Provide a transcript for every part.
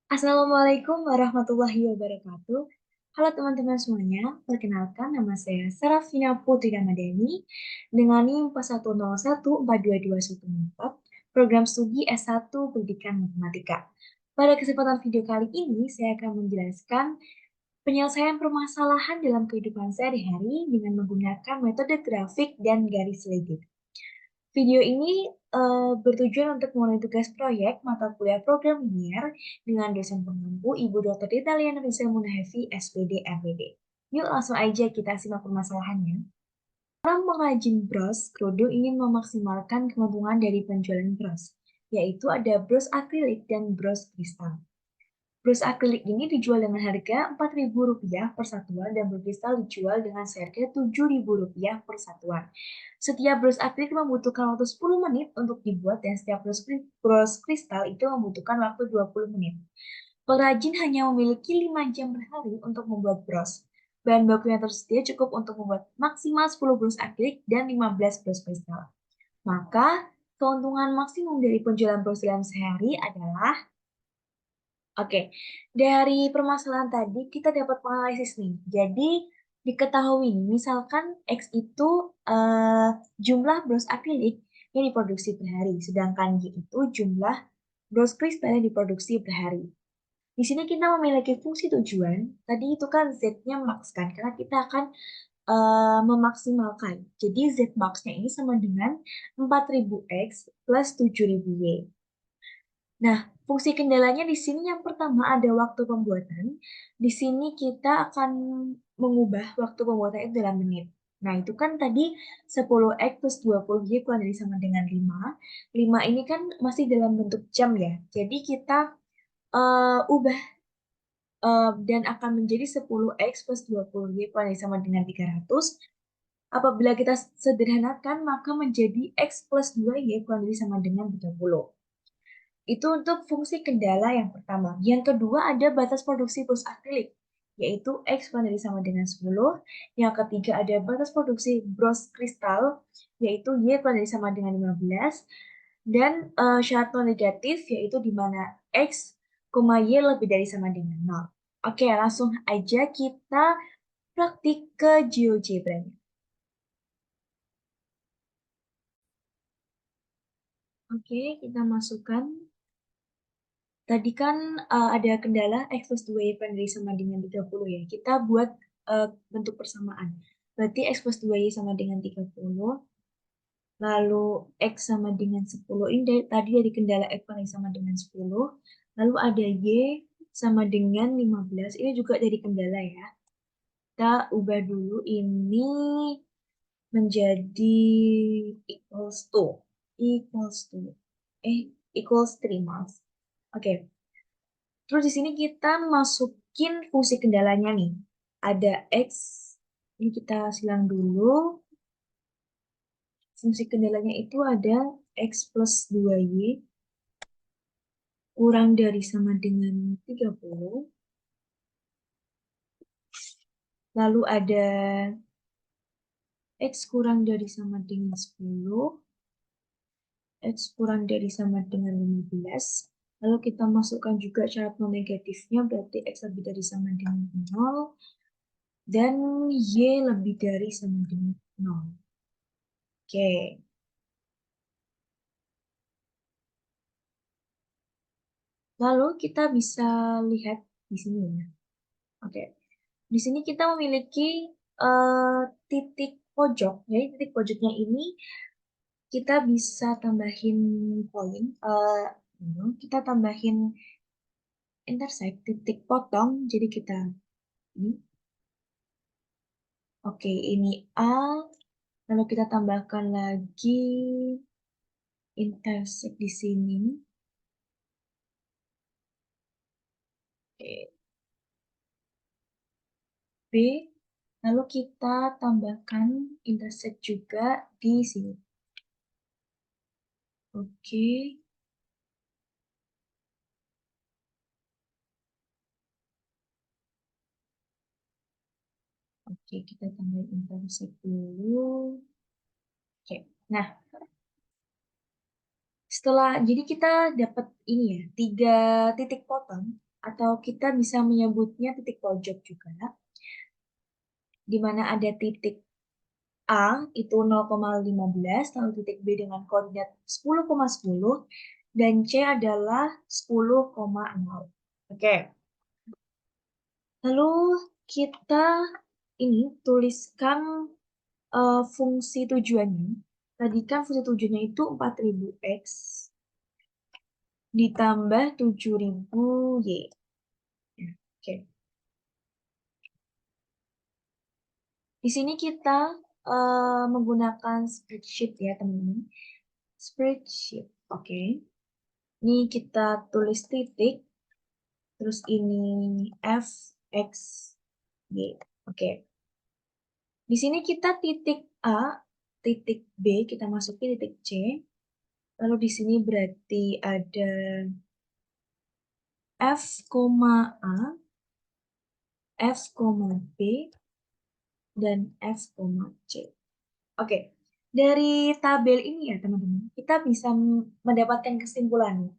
Assalamualaikum warahmatullahi wabarakatuh. Halo teman-teman semuanya, perkenalkan nama saya Sarafina Putri Ramadhani dengan NIM 101142214, program studi S1 Pendidikan Matematika. Pada kesempatan video kali ini, saya akan menjelaskan penyelesaian permasalahan dalam kehidupan sehari-hari dengan menggunakan metode grafik dan garis legend. Video ini bertujuan untuk memenuhi tugas proyek mata kuliah program linier dengan dosen pengampu Ibu Dr. Ditaliana Risa Munahevi, SPD, MPD. Yuk langsung aja kita simak permasalahannya. Orang pengrajin bros kerudung ingin memaksimalkan keuntungan dari penjualan bros, yaitu ada bros akrilik dan bros kristal. Bros akrilik ini dijual dengan harga Rp4.000 per satuan dan bros kristal dijual dengan seharga Rp7.000 per satuan. Setiap bros akrilik membutuhkan waktu 10 menit untuk dibuat dan setiap bros kristal itu membutuhkan waktu 20 menit. Pengrajin hanya memiliki 5 jam per hari untuk membuat bros. Bahan baku yang tersedia cukup untuk membuat maksimal 10 bros akrilik dan 15 bros kristal. Maka, keuntungan maksimum dari penjualan bros dalam sehari adalah Oke, dari permasalahan tadi kita dapat menganalisis nih. Jadi diketahui, misalkan X itu jumlah bros akrilik yang diproduksi per hari, sedangkan Y itu jumlah bros kristal yang diproduksi per hari. Di sini kita memiliki fungsi tujuan, tadi itu kan Z-nya max kan, karena kita akan memaksimalkan. Jadi Z max-nya ini sama dengan 4000X plus 7000Y. Nah, fungsi kendalanya di sini yang pertama ada waktu pembuatan. Di sini kita akan mengubah waktu pembuatan itu dalam menit. Nah, itu kan tadi 10X plus 20Y kurang dari sama dengan 5. 5 ini kan masih dalam bentuk jam ya. Jadi kita ubah dan akan menjadi 10X plus 20Y kurang dari sama dengan 300. Apabila kita sederhanakan, maka menjadi X plus 2Y kurang dari sama dengan 30. Itu untuk fungsi kendala yang pertama. Yang kedua ada batas produksi bros akrilik, yaitu X dari sama dengan 10. Yang ketiga ada batas produksi bros kristal, yaitu Y dari sama dengan 15. Dan syarat non negatif, yaitu di mana X, Y lebih dari sama dengan 0. Oke, langsung aja kita praktik ke GeoGebra-nya. Oke, kita masukkan. Tadi kan ada kendala X plus 2Y dari sama dengan 30 ya. Kita buat bentuk persamaan. Berarti X plus 2Y sama dengan 30. Lalu X sama dengan 10. Ini tadi dari kendala X paling sama dengan 10. Lalu ada Y sama dengan 15. Ini juga dari kendala ya. Kita ubah dulu ini menjadi equals to. Equals to. Equals 3, maaf. Oke. Terus di sini kita masukin fungsi kendalanya nih. Ada X, ini kita silang dulu. Fungsi kendalanya itu ada X plus 2Y kurang dari sama dengan 30. Lalu ada X kurang dari sama dengan 10. X kurang dari sama dengan 15. Lalu kita masukkan juga syarat non negatifnya, berarti X lebih dari sama dengan 0. Dan Y lebih dari sama dengan 0. Oke. Lalu kita bisa lihat di sini ya. Oke. Di sini kita memiliki titik pojok. Jadi titik pojoknya ini kita bisa tambahin poin. Kita tambahin intersect, titik potong. Jadi kita ini. Oke, ini A. Lalu kita tambahkan lagi intersect di sini. Oke. B. Lalu kita tambahkan intersect juga di sini. Oke. Oke, kita tambahin intersect dulu. Oke, nah setelah jadi kita dapat ini ya 3 titik potong atau kita bisa menyebutnya titik pojok juga, di mana ada titik A itu 0,15, lalu titik B dengan koordinat 10,10, dan C adalah 10,0. Oke, lalu kita ini tuliskan fungsi tujuannya. Tadi kan fungsi tujuannya itu 4000x ditambah 7000y. Oke. Di sini kita menggunakan spreadsheet ya teman-teman. Spreadsheet. Oke. Ini kita tulis titik, terus ini f, x, y. Oke. Di sini kita titik A, titik B, kita masukin titik C. Lalu di sini berarti ada F, A, F, B, dan F, C. Oke, dari tabel ini ya teman-teman, kita bisa mendapatkan kesimpulan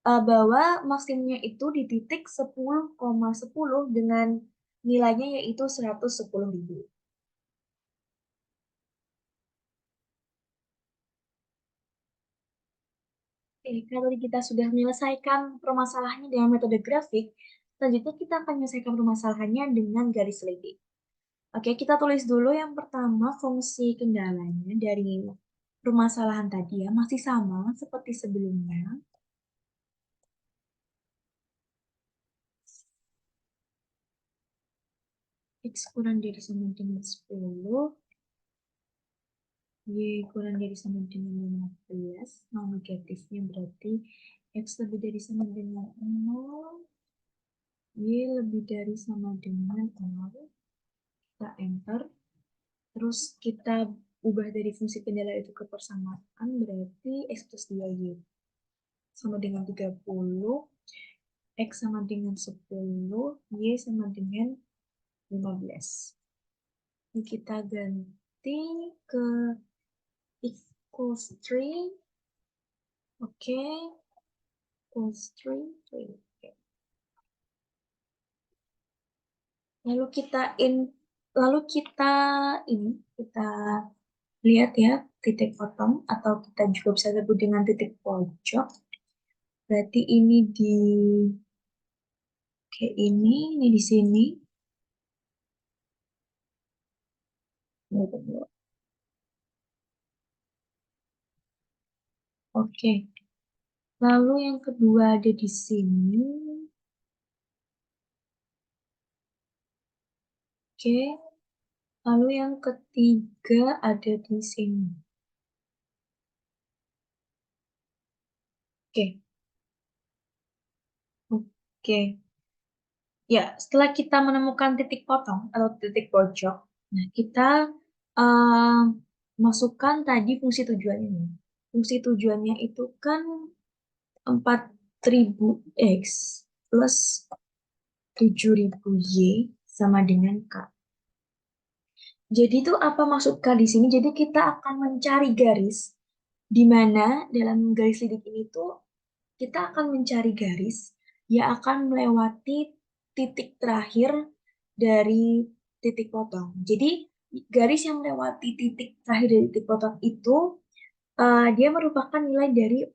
bahwa maksimumnya itu di titik 10,10 dengan nilainya yaitu 110.000. Oke, kalau kita sudah menyelesaikan permasalahannya dengan metode grafik, selanjutnya kita akan menyelesaikan permasalahannya dengan garis leading. Oke, kita tulis dulu yang pertama fungsi kendalanya dari permasalahan tadi ya, masih sama seperti sebelumnya. X kurang dari sama dengan 10, Y kurang dari sama dengan 15, nah negatifnya berarti X lebih dari sama dengan 0, Y lebih dari sama dengan 0, kita enter, terus kita ubah dari fungsi kendala itu ke persamaan, berarti X plus 2Y sama dengan 30, X sama dengan 10, Y sama dengan 15. Ini kita ganti ke equals 3. Oke. Equals 3. Oke. Lalu kita ini kita lihat ya titik potong atau kita juga bisa sebut dengan titik pojok. Berarti ini di ini di sini. Oke. Lalu yang kedua ada di sini. Oke. Lalu yang ketiga ada di sini. Oke. Oke. Ya, setelah kita menemukan titik potong atau titik pojok, nah kita uh, masukkan tadi fungsi tujuannya. Fungsi tujuannya itu kan 4000x plus 7000y sama dengan K. Jadi itu apa maksud K di sini? Jadi kita akan mencari garis di mana dalam garis lidik ini tuh kita akan mencari garis yang akan melewati titik terakhir dari titik potong. Jadi garis yang melewati titik terakhir dari titik potong itu dia merupakan nilai dari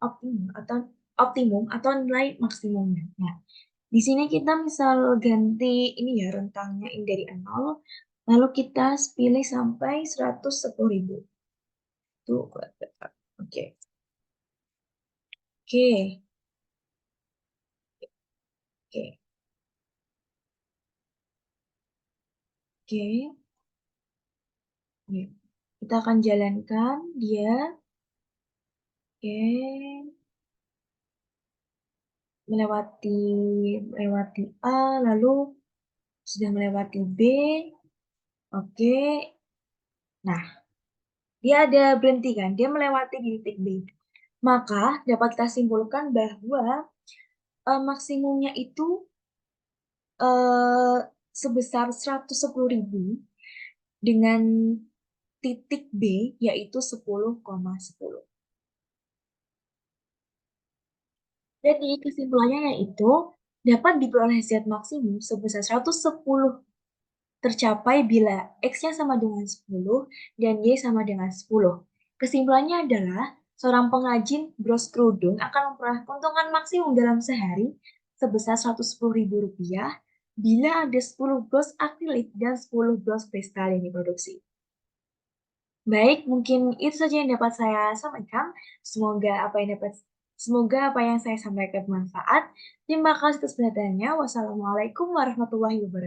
optimum atau nilai maksimumnya. Nah, di sini kita misal ganti ini ya rentangnya ini dari 0, lalu kita pilih sampai 110.000. Tuh, oke. Oke, oke, oke. Oke. Kita akan jalankan dia. Oke. Melewati melewati A, lalu sudah melewati B. Oke. Nah, dia ada berhenti kan? Dia melewati di titik B. Maka dapat kita simpulkan bahwa maksimumnya itu eh, sebesar 110.000 dengan titik B yaitu 10,10. Jadi kesimpulannya yaitu dapat diperoleh Z maksimum sebesar 110 tercapai bila X-nya sama dengan 10 dan Y sama dengan 10. Kesimpulannya adalah, seorang pengrajin bros kerudung akan memperoleh keuntungan maksimum dalam sehari sebesar Rp110.000 bila ada 10 bros akrilik dan 10 bros kristal yang diproduksi. Baik, mungkin itu saja yang dapat saya sampaikan. Semoga apa yang saya sampaikan bermanfaat. Terima kasih atas perhatiannya. Wassalamualaikum warahmatullahi wabarakatuh.